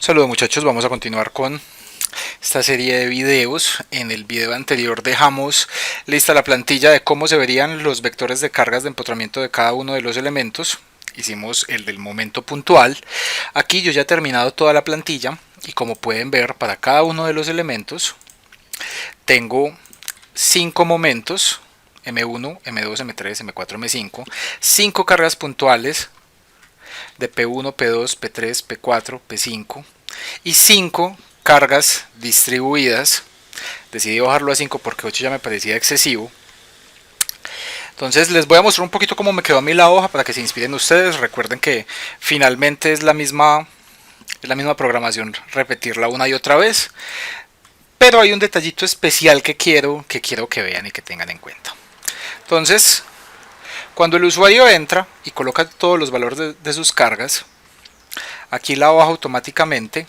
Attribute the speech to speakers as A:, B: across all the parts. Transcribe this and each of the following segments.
A: Saludos muchachos, vamos a continuar con esta serie de videos. En el video anterior dejamos lista la plantilla de cómo se verían los vectores de cargas de empotramiento de cada uno de los elementos. Hicimos el del momento puntual. Aquí yo ya he terminado toda la plantilla y como pueden ver, para cada uno de los elementos tengo 5 momentos: M1, M2, M3, M4, M5, 5 cargas puntuales de P1, P2, P3, P4, P5 y 5 cargas distribuidas. Decidí bajarlo a 5 porque 8 ya me parecía excesivo. Entonces les voy a mostrar un poquito cómo me quedó a mí la hoja para que se inspiren ustedes. Recuerden que finalmente es la misma programación, repetirla una y otra vez. Pero hay un detallito especial que quiero que vean y que tengan en cuenta. Entonces, cuando el usuario entra y coloca todos los valores de sus cargas, aquí la hoja automáticamente,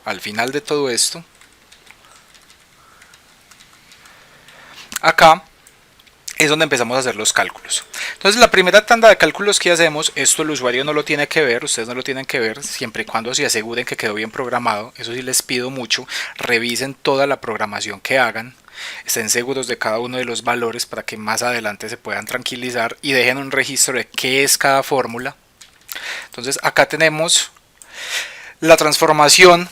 A: al final de todo esto, acá es donde empezamos a hacer los cálculos. Entonces la primera tanda de cálculos que hacemos, esto el usuario no lo tiene que ver, ustedes no lo tienen que ver, siempre y cuando se aseguren que quedó bien programado. Eso sí les pido mucho, revisen toda la programación que hagan, estén seguros de cada uno de los valores para que más adelante se puedan tranquilizar y dejen un registro de qué es cada fórmula. Entonces acá tenemos la transformación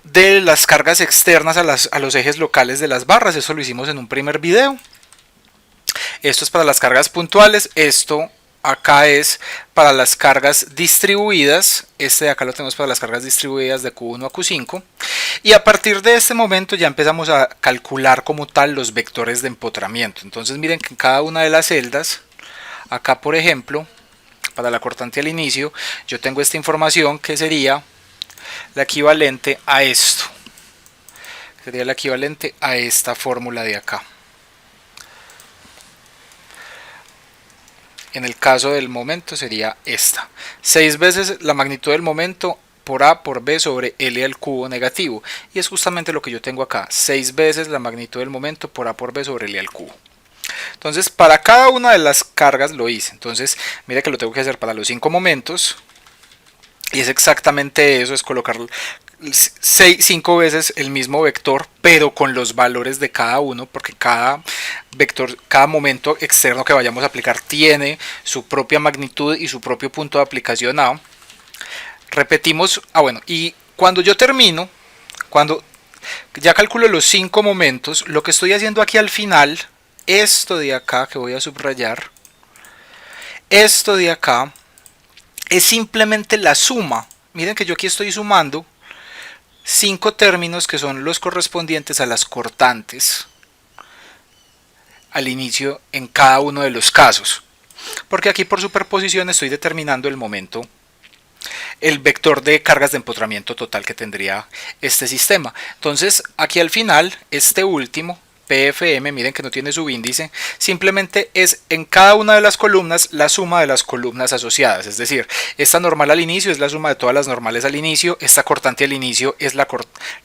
A: de las cargas externas a los ejes locales de las barras. Eso lo hicimos en un primer video. Esto es para las cargas puntuales, esto acá es para las cargas distribuidas, este de acá lo tenemos para las cargas distribuidas de Q1 a Q5, y a partir de este momento ya empezamos a calcular como tal los vectores de empotramiento. Entonces miren que en cada una de las celdas, acá por ejemplo, para la cortante al inicio, yo tengo esta información que sería la equivalente a esto, sería la equivalente a esta fórmula de acá. En el caso del momento sería esta: 6 veces la magnitud del momento por A por B sobre L al cubo negativo, y es justamente lo que yo tengo acá: 6 veces la magnitud del momento por A por B sobre L al cubo. Entonces para cada una de las cargas lo hice. Entonces mira que lo tengo que hacer para los 5 momentos, y es exactamente eso, es colocar 5 veces el mismo vector, pero con los valores de cada uno, porque cada vector, cada momento externo que vayamos a aplicar tiene su propia magnitud y su propio punto de aplicación A. Repetimos, y cuando yo termino, cuando ya calculo los 5 momentos, lo que estoy haciendo aquí al final, esto de acá que voy a subrayar, esto de acá, es simplemente la suma. Miren que yo aquí estoy sumando 5 términos que son los correspondientes a las cortantes al inicio en cada uno de los casos, porque aquí por superposición estoy determinando el momento, el vector de cargas de empotramiento total que tendría este sistema. Entonces aquí al final, este último PFM, miren que no tiene subíndice, simplemente es en cada una de las columnas la suma de las columnas asociadas. Es decir, esta normal al inicio es la suma de todas las normales al inicio, esta cortante al inicio es la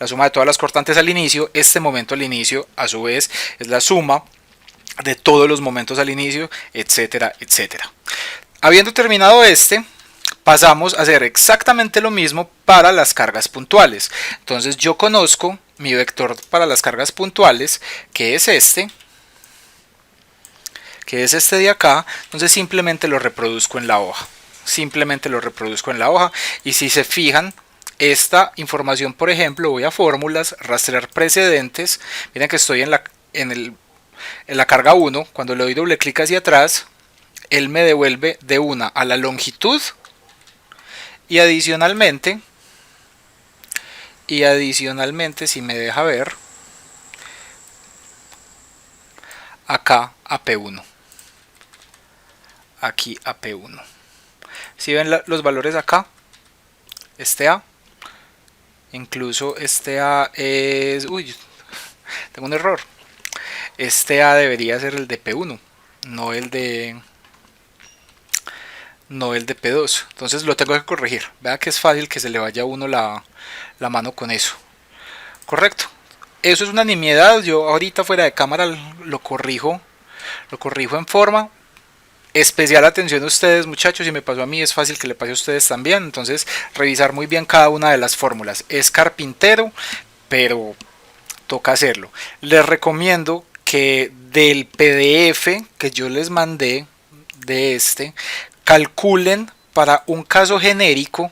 A: suma de todas las cortantes al inicio, este momento al inicio a su vez es la suma de todos los momentos al inicio, etcétera, etcétera. Habiendo terminado pasamos a hacer exactamente lo mismo para las cargas puntuales. Entonces yo conozco mi vector para las cargas puntuales, que es este de acá. Entonces simplemente lo reproduzco en la hoja. Y si se fijan, esta información, por ejemplo, voy a fórmulas, rastrear precedentes. Miren que estoy en la carga 1. Cuando le doy doble clic hacia atrás, él me devuelve de una a la longitud, y adicionalmente si me deja ver, acá a P1, aquí a P1. Si ven los valores acá, este A, incluso este A es, tengo un error, este A debería ser el de P1, no el de P2. Entonces lo tengo que corregir. Vea que es fácil que se le vaya a uno la mano con eso. Correcto. Eso es una nimiedad. Yo ahorita fuera de cámara lo corrijo en forma. especial atención a ustedes, muchachos, y me pasó a mí, es fácil que le pase a ustedes también. Entonces, revisar muy bien cada una de las fórmulas. Es carpintero, pero toca hacerlo. Les recomiendo que del PDF que yo les mandé de calculen para un caso genérico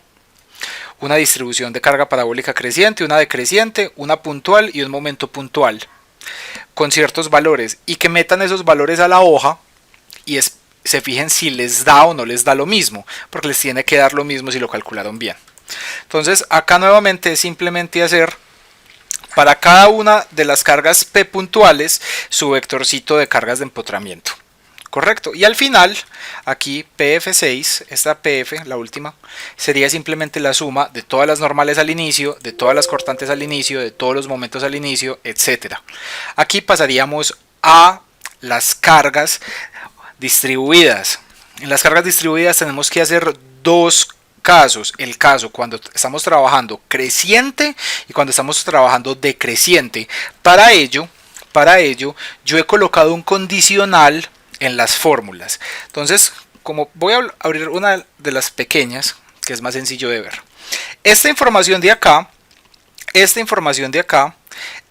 A: una distribución de carga parabólica creciente, una decreciente, una puntual y un momento puntual con ciertos valores, y que metan esos valores a la hoja y se fijen si les da o no les da lo mismo, porque les tiene que dar lo mismo si lo calcularon bien. Entonces acá nuevamente es simplemente hacer para cada una de las cargas P puntuales su vectorcito de cargas de empotramiento. Correcto. Y al final, aquí PF6, esta PF, la última, sería simplemente la suma de todas las normales al inicio, de todas las cortantes al inicio, de todos los momentos al inicio, etc. Aquí pasaríamos a las cargas distribuidas. En las cargas distribuidas tenemos que hacer dos casos, el caso cuando estamos trabajando creciente y cuando estamos trabajando decreciente. Para ello yo he colocado un condicional en las fórmulas. Entonces, como voy a abrir una de las pequeñas, que es más sencillo de ver. Esta información de acá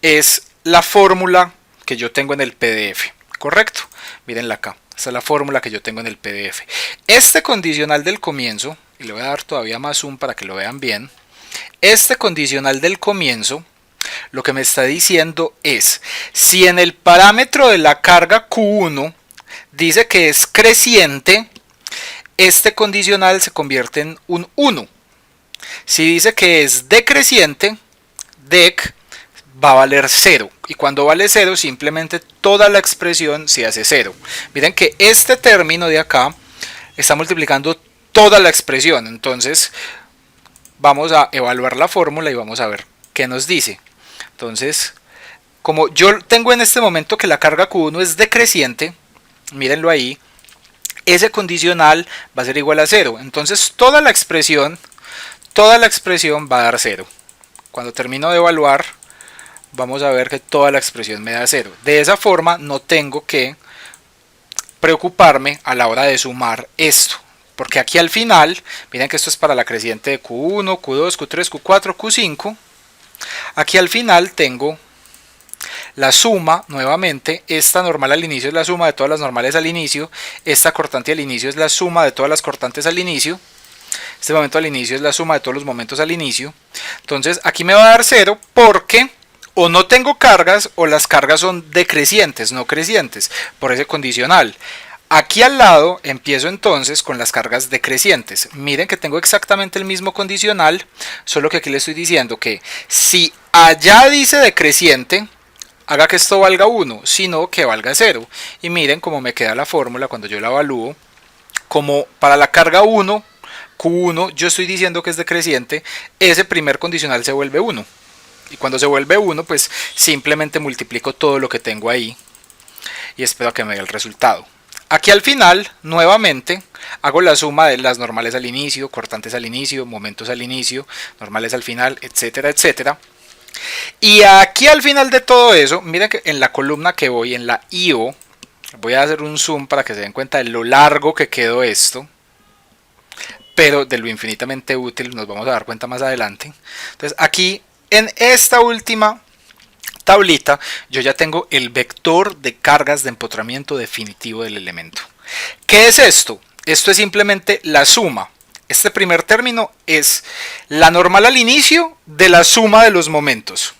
A: es la fórmula que yo tengo en el PDF, ¿correcto? Mírenla acá, esta es la fórmula que yo tengo en el PDF. Este condicional del comienzo, y le voy a dar todavía más zoom para que lo vean bien, este condicional del comienzo lo que me está diciendo es, si en el parámetro de la carga Q1 dice que es creciente, este condicional se convierte en un 1. Si dice que es decreciente, dec va a valer 0. Y cuando vale 0, simplemente toda la expresión se hace 0. Miren que este término de acá está multiplicando toda la expresión. Entonces, vamos a evaluar la fórmula y vamos a ver qué nos dice. Entonces, como yo tengo en este momento que la carga Q1 es decreciente, mírenlo ahí, ese condicional va a ser igual a 0. Entonces toda la expresión va a dar 0. Cuando termino de evaluar, vamos a ver que toda la expresión me da 0. De esa forma no tengo que preocuparme a la hora de sumar esto. Porque aquí al final, miren que esto es para la creciente de Q1, Q2, Q3, Q4, Q5. Aquí al final tengo la suma, nuevamente, esta normal al inicio es la suma de todas las normales al inicio, esta cortante al inicio es la suma de todas las cortantes al inicio, este momento al inicio es la suma de todos los momentos al inicio. Entonces aquí me va a dar 0 porque o no tengo cargas o las cargas son decrecientes, no crecientes, por ese condicional. Aquí al lado empiezo entonces con las cargas decrecientes. Miren que tengo exactamente el mismo condicional, solo que aquí le estoy diciendo que si allá dice decreciente, haga que esto valga 1, sino que valga 0. Y miren cómo me queda la fórmula cuando yo la evalúo. Como para la carga 1, Q1, yo estoy diciendo que es decreciente, ese primer condicional se vuelve 1. Y cuando se vuelve 1, pues simplemente multiplico todo lo que tengo ahí y espero a que me dé el resultado. Aquí al final, nuevamente, hago la suma de las normales al inicio, cortantes al inicio, momentos al inicio, normales al final, etcétera, etcétera. Y aquí al final de todo eso, miren que en la columna que voy, en la IO, voy a hacer un zoom para que se den cuenta de lo largo que quedó esto, pero de lo infinitamente útil nos vamos a dar cuenta más adelante. Entonces aquí en esta última tablita yo ya tengo el vector de cargas de empotramiento definitivo del elemento. ¿Qué es esto? Esto es simplemente la suma. Este primer término es la normal al inicio de la suma de los momentos.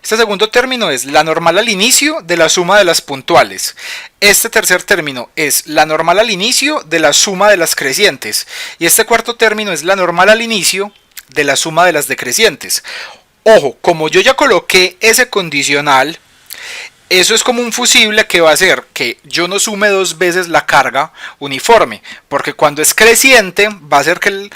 A: Este segundo término es la normal al inicio de la suma de las puntuales. Este tercer término es la normal al inicio de la suma de las crecientes. Y este cuarto término es la normal al inicio de la suma de las decrecientes. Ojo, como yo ya coloqué ese condicional, eso es como un fusible que va a hacer que yo no sume dos veces la carga uniforme, porque cuando es creciente va a hacer que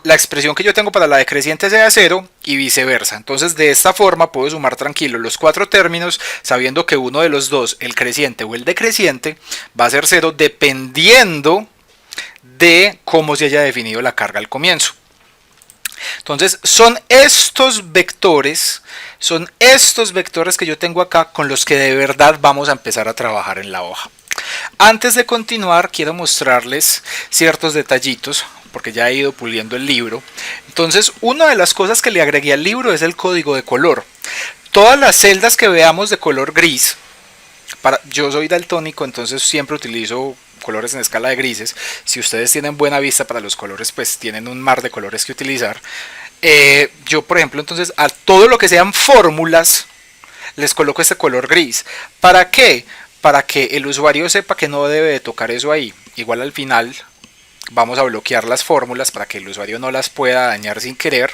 A: la expresión que yo tengo para la decreciente sea 0 y viceversa. Entonces de esta forma puedo sumar tranquilo los cuatro términos sabiendo que uno de los dos, el creciente o el decreciente, va a ser 0 dependiendo de cómo se haya definido la carga al comienzo. Entonces son estos vectores que yo tengo acá con los que de verdad vamos a empezar a trabajar en la hoja. Antes de continuar, quiero mostrarles ciertos detallitos, porque ya he ido puliendo el libro. Entonces, una de las cosas que le agregué al libro es el código de color. Todas las celdas que veamos de color gris, yo soy daltónico, entonces siempre utilizo colores en escala de grises. Si ustedes tienen buena vista para los colores, pues tienen un mar de colores que utilizar. Yo, por ejemplo, entonces a todo lo que sean fórmulas les coloco este color gris. ¿Para qué? Para que el usuario sepa que no debe de tocar eso ahí. Igual al final vamos a bloquear las fórmulas para que el usuario no las pueda dañar sin querer,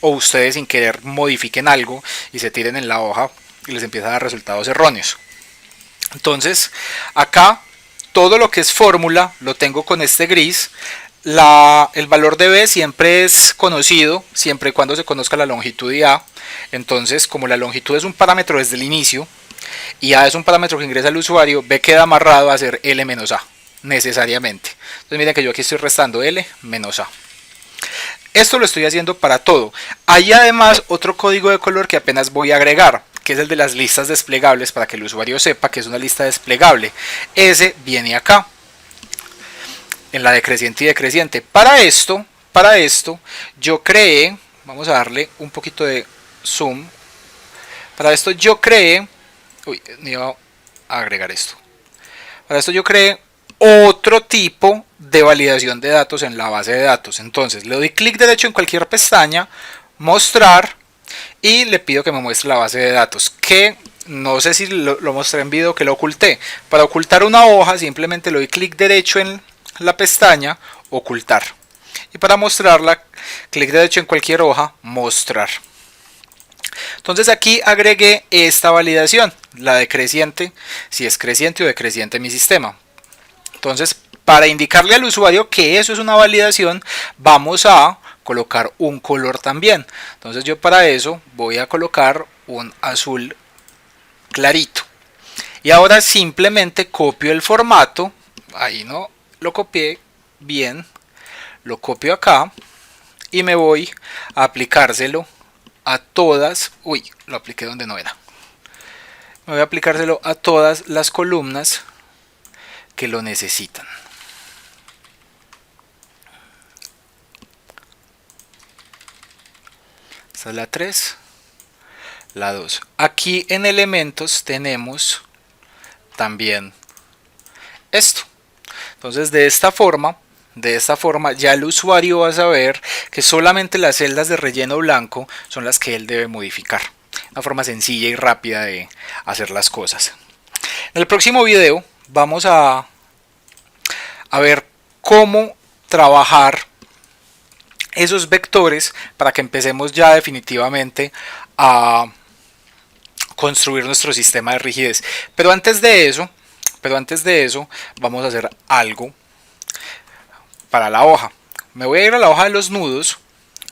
A: o ustedes sin querer modifiquen algo y se tiren en la hoja y les empieza a dar resultados erróneos. Entonces acá todo lo que es fórmula lo tengo con este gris. El valor de B siempre es conocido, siempre y cuando se conozca la longitud de A. Entonces, como la longitud es un parámetro desde el inicio y A es un parámetro que ingresa el usuario, B queda amarrado a ser L menos A, necesariamente. Entonces miren que yo aquí estoy restando L menos A. Esto lo estoy haciendo para todo. Hay además otro código de color que apenas voy a agregar, que es el de las listas desplegables, para que el usuario sepa que es una lista desplegable. Ese viene acá, en la decreciente y decreciente. Para esto yo creé, vamos a darle un poquito de zoom. Para esto yo creé, me iba a agregar esto. Para esto yo creé otro tipo de validación de datos en la base de datos. Entonces le doy clic derecho en cualquier pestaña, mostrar, y le pido que me muestre la base de datos, que no sé si lo mostré en video, que lo oculté. Para ocultar una hoja simplemente le doy clic derecho en la pestaña, ocultar, y para mostrarla clic derecho en cualquier hoja, mostrar. Entonces aquí agregué esta validación, la decreciente, si es creciente o decreciente mi sistema. Entonces, para indicarle al usuario que eso es una validación, vamos a colocar un color también. Entonces yo para eso voy a colocar un azul clarito. Y ahora simplemente copio el formato, ahí no lo copié bien, lo copio acá y me voy a aplicárselo a todas, lo apliqué donde no era. Me voy a aplicárselo a todas las columnas que lo necesitan. Esta es la 3, la 2. Aquí en elementos tenemos también esto. Entonces de esta forma ya el usuario va a saber que solamente las celdas de relleno blanco son las que él debe modificar. Una forma sencilla y rápida de hacer las cosas. En el próximo video vamos a ver cómo trabajar esos vectores para que empecemos ya definitivamente a construir nuestro sistema de rigidez. Pero antes de eso vamos a hacer algo para la hoja. Me voy a ir a la hoja de los nudos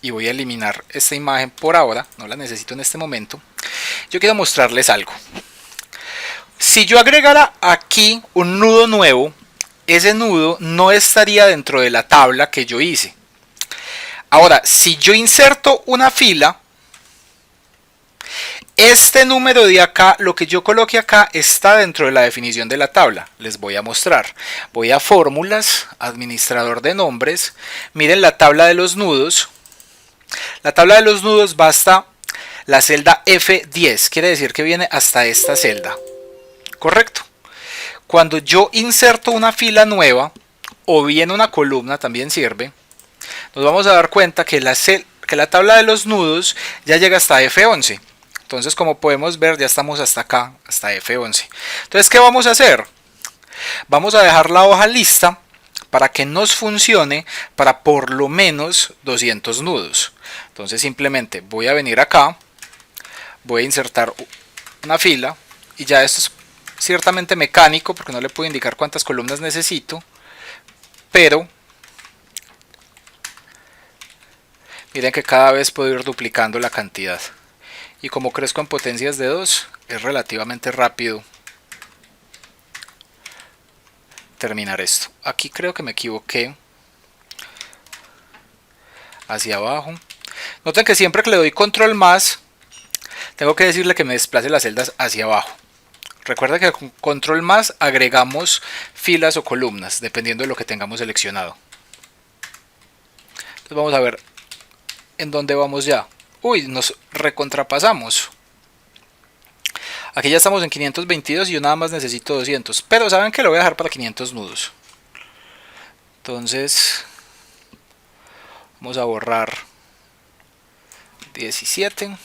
A: y voy a eliminar esta imagen por ahora, no la necesito en este momento. Yo quiero mostrarles algo. Si yo agregara aquí un nudo nuevo, ese nudo no estaría dentro de la tabla que yo hice. Ahora, si yo inserto una fila, este número de acá, lo que yo coloque acá, está dentro de la definición de la tabla. Les voy a mostrar. Voy a fórmulas, administrador de nombres. Miren la tabla de los nudos. La tabla de los nudos va hasta la celda F10. Quiere decir que viene hasta esta celda. ¿Correcto? Cuando yo inserto una fila nueva, o bien una columna, también sirve, nos vamos a dar cuenta que la tabla de los nudos ya llega hasta F11. Entonces, como podemos ver, ya estamos hasta acá, hasta F11. Entonces, ¿qué vamos a hacer? Vamos a dejar la hoja lista para que nos funcione para por lo menos 200 nudos. Entonces, simplemente voy a venir acá, voy a insertar una fila, y ya esto es ciertamente mecánico porque no le puedo indicar cuántas columnas necesito, pero miren que cada vez puedo ir duplicando la cantidad. Y como crezco en potencias de 2, es relativamente rápido terminar esto. Aquí creo que me equivoqué. Hacia abajo. Noten que siempre que le doy control más, tengo que decirle que me desplace las celdas hacia abajo. Recuerda que con control más agregamos filas o columnas, dependiendo de lo que tengamos seleccionado. Entonces vamos a ver en dónde vamos ya. Uy, nos recontrapasamos. Aquí ya estamos en 522 y yo nada más necesito 200. Pero saben que lo voy a dejar para 500 nudos. Entonces vamos a borrar 17.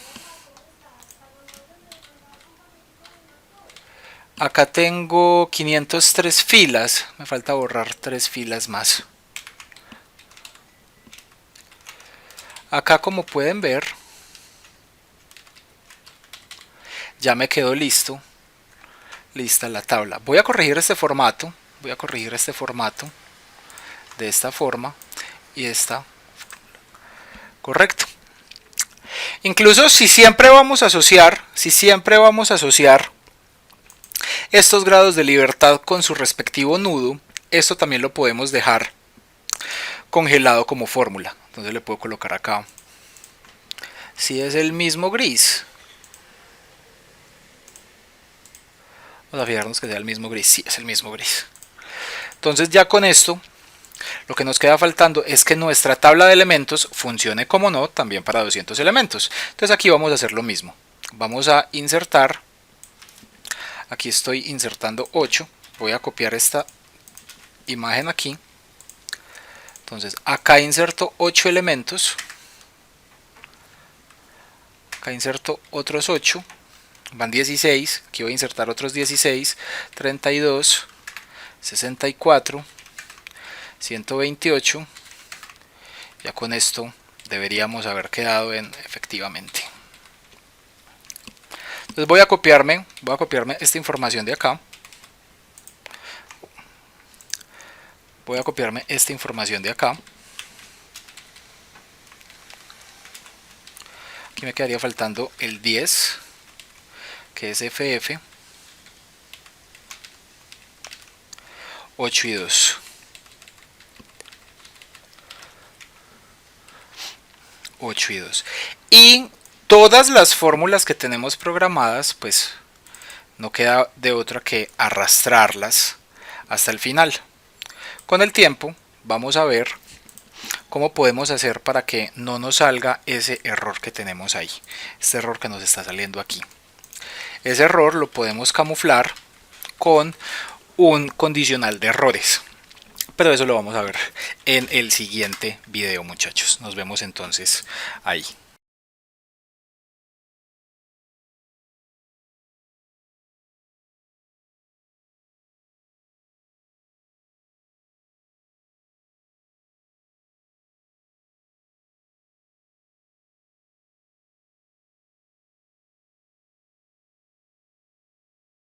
A: Acá tengo 503 filas. Me falta borrar 3 filas más. Acá, como pueden ver, ya me quedó lista la tabla. Voy a corregir este formato. De esta forma y esta. Correcto. Incluso si siempre vamos a asociar estos grados de libertad con su respectivo nudo, esto también lo podemos dejar congelado como fórmula. Entonces le puedo colocar acá si es el mismo gris. Vamos a fijarnos que sea el mismo gris. Sí, es el mismo gris. Entonces ya con esto lo que nos queda faltando es que nuestra tabla de elementos funcione, como no, también para 200 elementos. Entonces aquí vamos a hacer lo mismo. Vamos a insertar. Aquí estoy insertando 8. Voy a copiar esta imagen aquí. Entonces acá inserto 8 elementos. Acá inserto otros 8. Van 16. Aquí voy a insertar otros 16. 32. 64. 128. Ya con esto deberíamos haber quedado en efectivamente. Entonces voy a copiarme esta información de acá. Aquí me quedaría faltando el 10, que es FF. 8 y 2. 8 y 2. Y todas las fórmulas que tenemos programadas, pues no queda de otra que arrastrarlas hasta el final. Con el tiempo vamos a ver cómo podemos hacer para que no nos salga ese error que tenemos ahí, este error que nos está saliendo aquí. Ese error lo podemos camuflar con un condicional de errores, pero eso lo vamos a ver en el siguiente video, muchachos. Nos vemos entonces ahí.